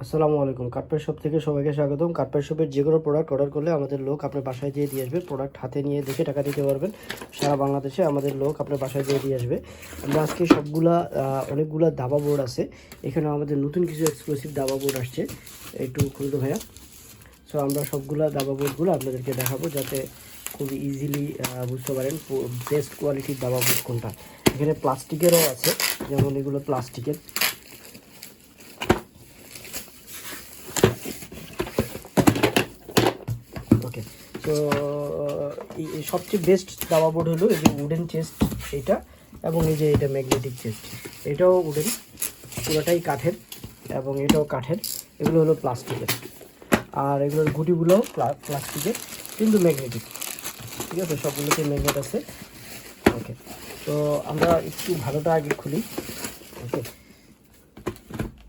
আসসালামু আলাইকুম। Carpet shop থেকে সবাইকে স্বাগতম। কার্পেট শপের যে কোনো প্রোডাক্ট অর্ডার করলে আমাদের লোক আপনার বাসায় দিয়ে আসবে। প্রোডাক্ট হাতে নিয়ে দেখে টাকা দিতে পারবেন। সারা বাংলাদেশে আমাদের লোক আপনার বাসায় দিয়ে আসবে। আমরা আজকে অনেকগুলা দাবা বোর্ড আছে। এখানে আমাদের নতুন কিছু এক্সক্লুসিভ দাবা বোর্ড আসছে। একটু খুলতো ভাইয়া। সো আমরা সবগুলা দাবা বোর্ডগুলো আপনাদেরকে দেখাবো, যাতে খুব ইজিলি বুঝতে পারেন বেস্ট কোয়ালিটির দাবা বোর্ড কোনটা। এখানে প্লাস্টিকেরও আছে, যেমন এগুলো প্লাস্টিকের। ওকে, তো সবচেয়ে বেস্ট দাবা বোর্ড হলো এই যে উডেন চেস্ট এটা, এবং এই যে এটা ম্যাগনেটিক চেস্ট। এটাও উডেন, পুরোটাই কাঠের, এবং এটাও কাঠের। এগুলো হলো প্লাস্টিকের, আর এগুলোর গুটিগুলোও প্লাস্টিকের কিন্তু ম্যাগনেটিক। ঠিক আছে, সবগুলোতে ম্যাগনেট আছে। ওকে, তো আমরা একটু ভালোটা আগে খুলি। ওকে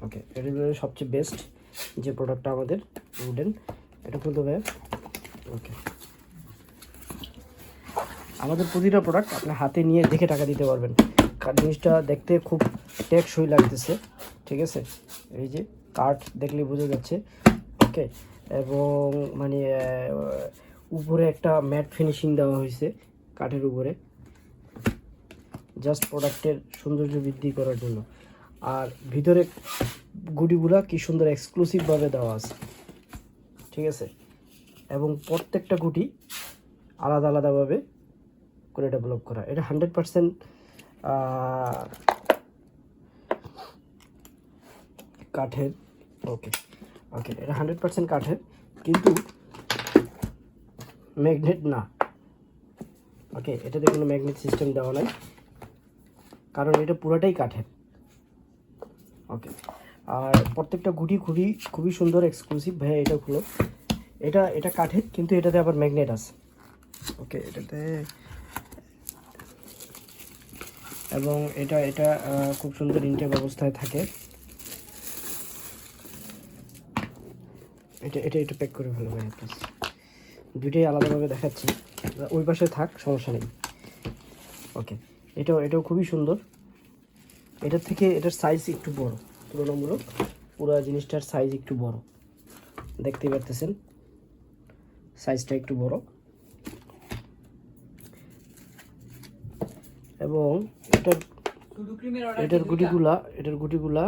ওকে এটা হলো সবচেয়ে বেস্ট যে প্রোডাক্টটা আমাদের উডেন। এটা খুলতে হবে। ওকে, আমাদের প্রতিটা প্রোডাক্ট আপনি হাতে নিয়ে দেখে টাকা দিতে পারবেন। জিনিসটা দেখতে খুব টেকসই লাগতেছে। ঠিক আছে, এই যে কাঠ দেখলে বোঝা যাচ্ছে। ওকে, এবং মানে উপরে একটা ম্যাট ফিনিশিং দেওয়া হয়েছে কাঠের উপরে, জাস্ট প্রোডাক্টের সৌন্দর্য বৃদ্ধি করার জন্য। আর ভিতরে গুটিগুলা কি সুন্দর এক্সক্লুসিভভাবে দেওয়া আছে। ঠিক আছে, এবং প্রত্যেকটা গুটি আলাদা আলাদাভাবে করে ডেভেলপ করা। এটা 100% কাঠের। ওকে ওকে এটা 100% কাঠের, কিন্তু ম্যাগনেট না। ওকে, এটাতে কোনো ম্যাগনেট সিস্টেম দেওয়া নাই, কারণ এটা পুরোটাই কাঠের। ওকে, আর প্রত্যেকটা গুটি খুবই সুন্দর এক্সক্লুসিভ। ভাইয়া এটা খুলো। এটা কাঠের, কিন্তু এটাতে আবার ম্যাগনেট আছে। ওকে, এটাতে এবং এটা খুব সুন্দর ইনটেক অবস্থায় থাকে। এটা প্যাক করে ভালো ভাই প্লিজ। দুইটাই আলাদাভাবে দেখাচ্ছি, ওই পাশে থাক, সমস্যা নেই। ওকে, এটাও খুবই সুন্দর। এটার থেকে এটার সাইজ একটু বড় তুলনামূলক। পুরো জিনিসটার সাইজ একটু বড়, দেখতেই পারতেছেন সাইজটা একটু বড়। এবং এটার গুটিগুলা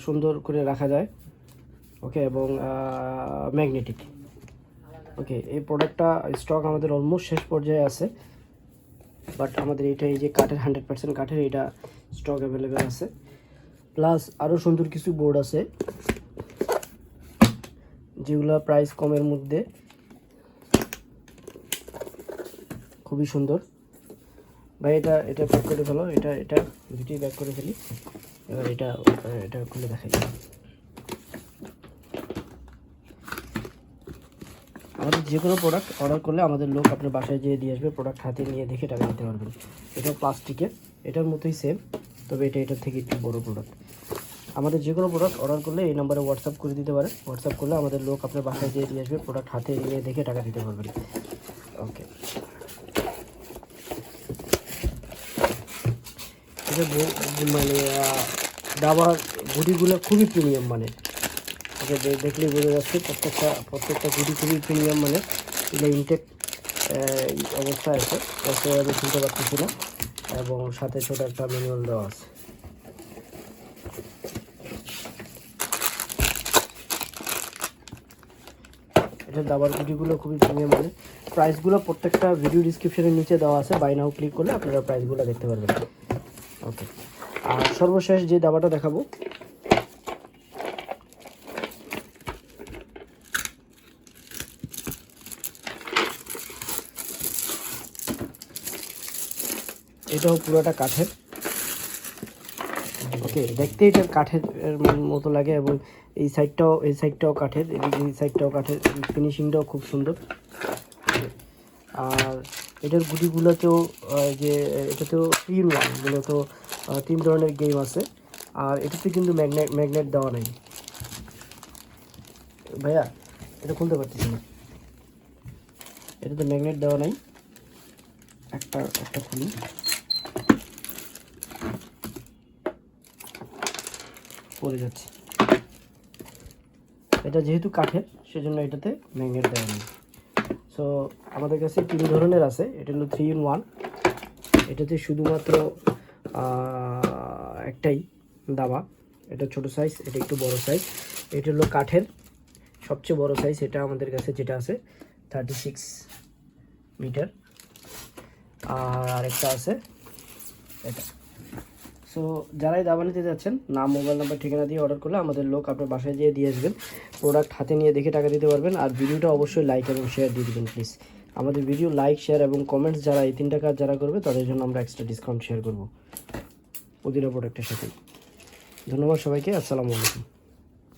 সুন্দর করে রাখা যায়। ওকে, এবং ম্যাগনেটিক। ওকে, এই প্রোডাক্টটা স্টক আমাদের অলমোস্ট শেষ পর্যায়ে আছে, বাট আমাদের এটা এই যে কাঠের 100% কাঠের, এটা স্টক অ্যাভেলেবেল আছে। প্লাস আরও সুন্দর কিছু বোর্ড আছে যেগুলো প্রাইস কমের মধ্যে খুবই সুন্দর। ভাই এটা প্যাক করে ফেলো। এটা দুটি প্যাক করে ফেলি। এবার এটা খুলে দেখাই। আমাদের যে কোনো প্রোডাক্ট অর্ডার করলে আমাদের লোক আপনার বাসায় দিয়ে আসবে। প্রোডাক্ট হাতে নিয়ে দেখে টাকা দিতে পারবেন। এটা প্লাস্টিকের, এটার মতোই সেম, তবে এটার থেকে একটু বড় প্রোডাক্ট। আমাদের যে কোনো প্রোডাক্ট অর্ডার করলে এই নাম্বারে হোয়াটসঅ্যাপ করে দিতে পারেন। হোয়াটসঅ্যাপ করলে আমাদের লোক আপনার বাসায় দিয়ে আসবে। প্রোডাক্ট হাতে নিয়ে দেখে টাকা দিতে পারবেন। ওকে, এটা মানে দাবার গুটিগুলো খুবই প্রিমিয়াম মানের। ওকে, দেখলেই বোঝা যাচ্ছে প্রত্যেকটা গুটি খুবই প্রিমিয়াম মানের। এগুলো ইনটেক অবস্থায় আছে, আমি শুনতে পারতেছি না। এবং সাথে ছোটো একটা ম্যানুয়াল দেওয়া আছে। এটার দাবার গুটিগুলো খুবই প্রিমিয়াম মানের। প্রাইসগুলো প্রত্যেকটা ভিডিও ডিসক্রিপশনের নিচে দেওয়া আছে। বাই নাও ক্লিক করলে আপনারা প্রাইসগুলো দেখতে পারবেন। ওকে, আর সর্বশেষ যে দাবাটা দেখাবো, এটাও পুরোটা কাঠের। ওকে, দেখতে এটা কাঠের মতো লাগে, এবং এই সাইডটাও কাঠের, এই সাইডটাও কাঠের। ফিনিশিংটাও খুব সুন্দর। আর এটার গুটিগুলোতেও যে এটাতেও 3-1 মূলত 3 ধরনের গেম আছে। আর এটাতে কিন্তু ম্যাগনেট দেওয়া নেই। ভাইয়া এটা খুলতে পারতেছি না, এটাতে ম্যাগনেট দেওয়া নাই। একটা খুলি। পড়ে যাচ্ছে। এটা যেহেতু কাঠের সেজন্য এটাতে ম্যাগনেট দেওয়া নেই। সো আমাদের কাছে 3 ধরনের আছে। এটা হলো 3 in 1। এটাতে শুধুমাত্র একটাই দাবা, এটা ছোট সাইজ, এটা একটু বড় সাইজ। এটা হলো কাঠের সবচেয়ে বড় সাইজ, এটা আমাদের কাছে যেটা আছে 36 মিটার। আর আরেকটা আছে এটা। সো যারাই দাবা নিতে যাচ্ছেন, নাম, মোবাইল নাম্বার, ঠিকানা দিয়ে অর্ডার করলে আমাদের লোক আপনার বাসায় যেয়ে দিয়ে আসবেন। প্রোডাক্ট হাতে নিয়ে দেখে টাকা দিতে পারবেন। আর ভিডিওটা অবশ্যই লাইক এবং শেয়ার দিয়ে দেবেন প্লিজ। আমাদের ভিডিও লাইক, শেয়ার এবং কমেন্টস যারা এই 3টা কাজ যারা করবে তাদের জন্য আমরা এক্সট্রা ডিসকাউন্ট শেয়ার করবো প্রতিটা প্রোডাক্টের সাথে। ধন্যবাদ সবাইকে। আসসালামু আলাইকুম।